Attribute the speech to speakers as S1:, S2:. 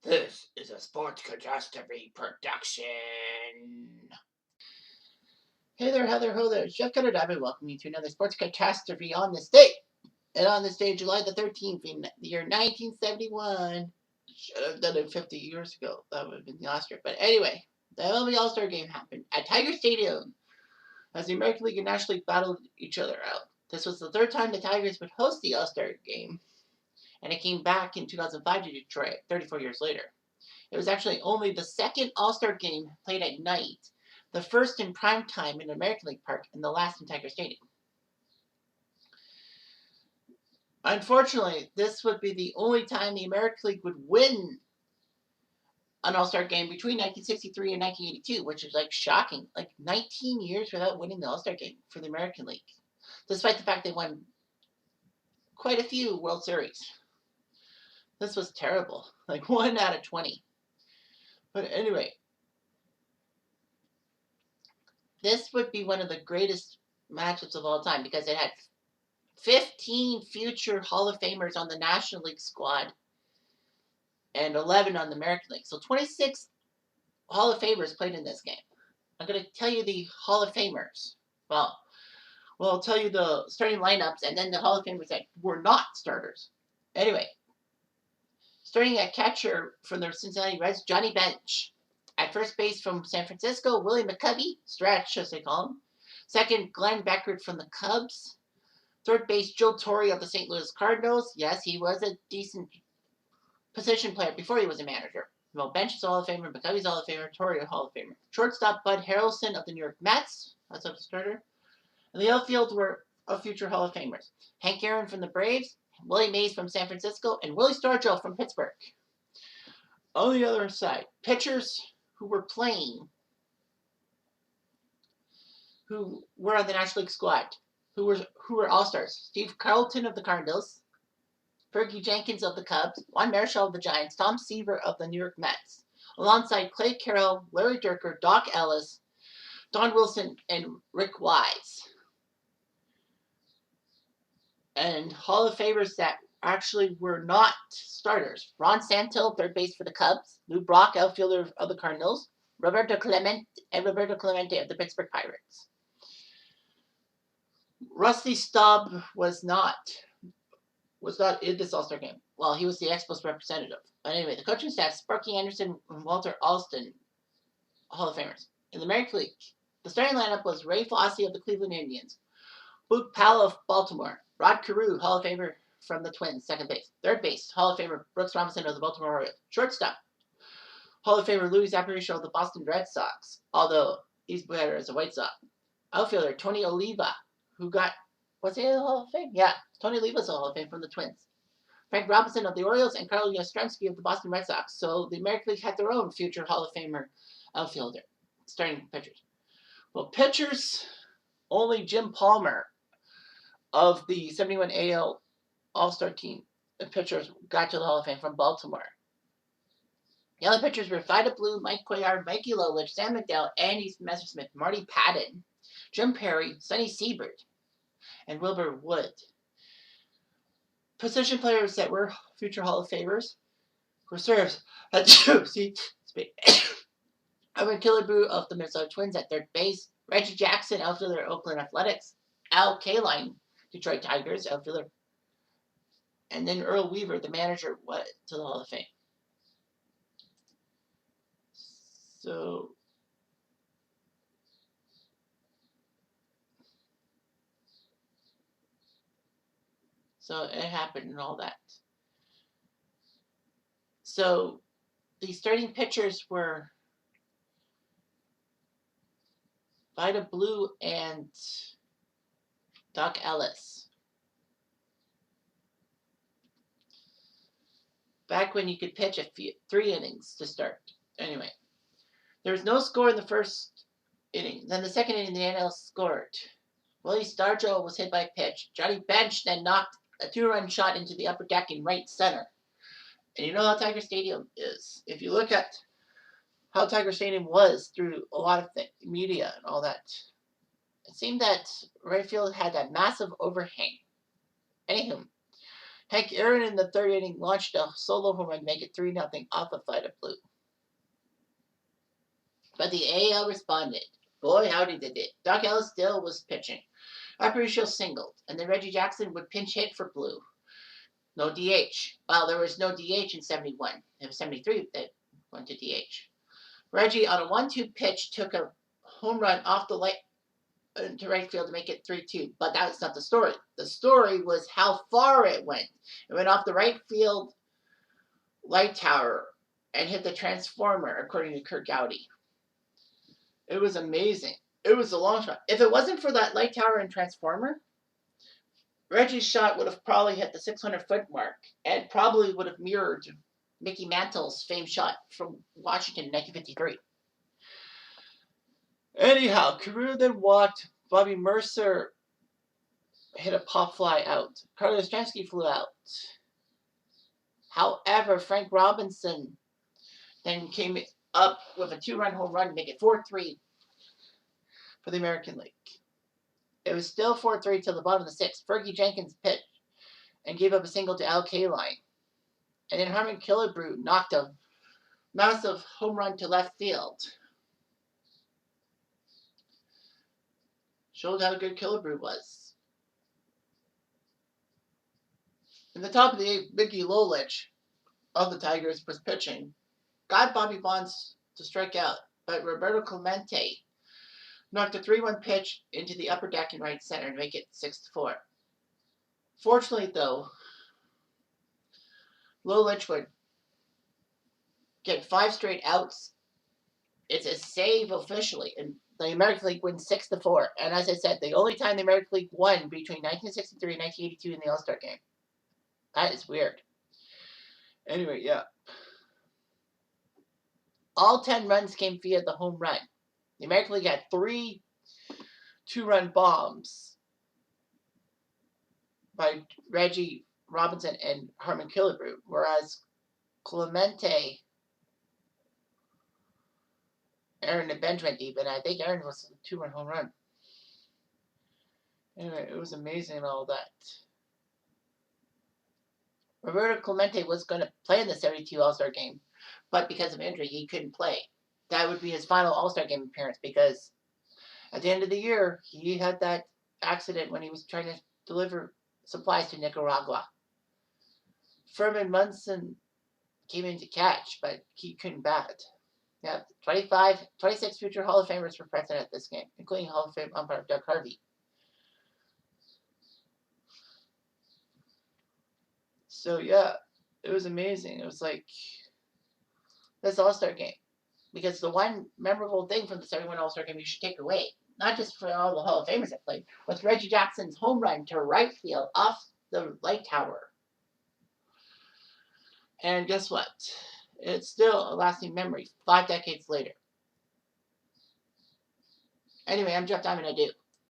S1: This is a Sports Catastrophe production. Hey there, Heather, ho there. Chef Cutter Diamond welcoming you to another Sports Catastrophe on this day. And on this day, July the 13th, in the year 1971. Should have done it 50 years ago. That would have been the All-Star. But anyway, the MLB All-Star game happened at Tiger Stadium as the American League and National League battled each other out. This was the third time the Tigers would host the All-Star game, and it came back in 2005 to Detroit 34 years later. It was actually only the second All-Star game played at night, the first in prime time in American League Park, and the last in Tiger Stadium. Unfortunately, this would be the only time the American League would win an All-Star game between 1963 and 1982, which is like shocking. Like 19 years without winning the All-Star game for the American League, despite the fact they won quite a few World Series. This was terrible. Like 1 out of 20. But anyway, this would be one of the greatest matchups of all time because it had 15 future Hall of Famers on the National League squad and 11 on the American League. So 26 Hall of Famers played in this game. I'm going to tell you the Hall of Famers. Well, I'll tell you the starting lineups and then the Hall of Famers that were not starters. Anyway, starting at catcher from the Cincinnati Reds, Johnny Bench. At first base from San Francisco, Willie McCovey, stretch as they call him. Second, Glenn Beckert from the Cubs. Third base, Joe Torre of the St. Louis Cardinals. Yes, he was a decent position player before he was a manager. Well, Bench is a Hall of Famer, McCovey's a Hall of Famer, Torre a Hall of Famer. Shortstop, Bud Harrelson of the New York Mets. That's a starter. And the outfield were of future Hall of Famers. Hank Aaron from the Braves, Willie Mays from San Francisco, and Willie Stargell from Pittsburgh. On the other side, pitchers who were playing, who were on the National League squad, who were All-Stars. Steve Carlton of the Cardinals, Fergie Jenkins of the Cubs, Juan Marichal of the Giants, Tom Seaver of the New York Mets, alongside Clay Carroll, Larry Dierker, Doc Ellis, Don Wilson, and Rick Wise. And Hall of Famers that actually were not starters. Ron Santo, third base for the Cubs, Lou Brock, outfielder of the Cardinals, Roberto Clemente of the Pittsburgh Pirates. Rusty Staub was not in this All-Star game. Well, he was the Expos representative. But anyway, the coaching staff, Sparky Anderson and Walter Alston, Hall of Famers. In the American League, the starting lineup was Ray Fosse of the Cleveland Indians, Boog Powell of Baltimore, Rod Carew, Hall of Famer from the Twins, second base. Third base, Hall of Famer Brooks Robinson of the Baltimore Orioles. Shortstop, Hall of Famer Louis Aparicio of the Boston Red Sox, although he's better as a White Sox. Outfielder, Tony Oliva, who was he in the Hall of Fame? Yeah, Tony Oliva's a Hall of Fame from the Twins. Frank Robinson of the Orioles and Carl Yastrzemski of the Boston Red Sox. So the American League had their own future Hall of Famer outfielder, starting pitchers. Well, pitchers, only Jim Palmer of the 71 AL All-Star team, the pitchers got to the Hall of Fame from Baltimore. The other pitchers were Vida Blue, Mike Cuellar, Mikey Lolich, Sam McDowell, Andy Messersmith, Marty Patton, Jim Perry, Sonny Siebert, and Wilbur Wood. Position players that were future Hall of Famers reserves at Irvin Killebrew of the Minnesota Twins at third base, Reggie Jackson, outfielder, Oakland Athletics, Al Kaline, Detroit Tigers, outfielder, and then Earl Weaver, the manager, went to the Hall of Fame. So it happened and all that. So the starting pitchers were Vida Blue and Doc Ellis. Back when you could pitch 3 innings to start. Anyway, there was no score in the first inning. Then the second inning, the NL scored. Willie Stargell was hit by a pitch. Johnny Bench then knocked a 2-run shot into the upper deck in right center. And you know how Tiger Stadium is. If you look at how Tiger Stadium was through a lot of media and all that, it seemed that right field had that massive overhang. Anywho, Hank Aaron in the third inning launched a solo home run to make it 3-0 off a flight of blue. But the AL responded. Boy, howdy they did. Doc Ellis still was pitching. Aparicio singled, and then Reggie Jackson would pinch hit for blue. No DH. Well, there was no DH in 71. It was 73 that went to DH. Reggie, on a 1-2 pitch, took a home run off the light to right field to make it 3-2. But that was not the story. The story was how far it went. It went off the right field light tower and hit the transformer, according to Kurt Gowdy. It was amazing. It was a long shot. If it wasn't for that light tower and transformer, Reggie's shot would have probably hit the 600-foot mark and probably would have mirrored Mickey Mantle's famed shot from Washington in 1953. Anyhow, Carew then walked. Bobby Mercer hit a pop fly out. Carlos Yastrzemski flew out. However, Frank Robinson then came up with a 2-run home run to make it 4-3 for the American League. It was still 4-3 till the bottom of the sixth. Fergie Jenkins pitched and gave up a single to Al Kaline. And then Harmon Killebrew knocked a massive home run to left field. Showed how good Killebrew was. In the top of the eighth, Mickey Lolich of the Tigers was pitching. Got Bobby Bonds to strike out, but Roberto Clemente knocked a 3-1 pitch into the upper deck in right center and make it 6-4. Fortunately, though, Lolich would get 5 straight outs. It's a save officially, and the American League wins 6-4. And as I said, the only time the American League won between 1963 and 1982 in the All-Star game. That is weird. Anyway, yeah. All 10 runs came via the home run. The American League had 3 2-run bombs by Reggie Robinson and Harmon Killebrew, whereas Clemente, Aaron and bench went deep, and I think Aaron was a 2-run home run. Anyway, it was amazing and all that. Roberto Clemente was going to play in the 72 All-Star game, but because of injury, he couldn't play. That would be his final All-Star game appearance because at the end of the year, he had that accident when he was trying to deliver supplies to Nicaragua. Furman Munson came in to catch, but he couldn't bat. Yeah, 26 future Hall of Famers were present at this game, including Hall of Fame umpire Doug Harvey. So, yeah, it was amazing. It was like this All-Star game. Because the one memorable thing from the 71 All-Star game you should take away, not just for all the Hall of Famers that played, was Reggie Jackson's home run to right field off the light tower. And guess what? It's still a lasting memory 5 decades later. Anyway, I'm Jeff Diamond. I do.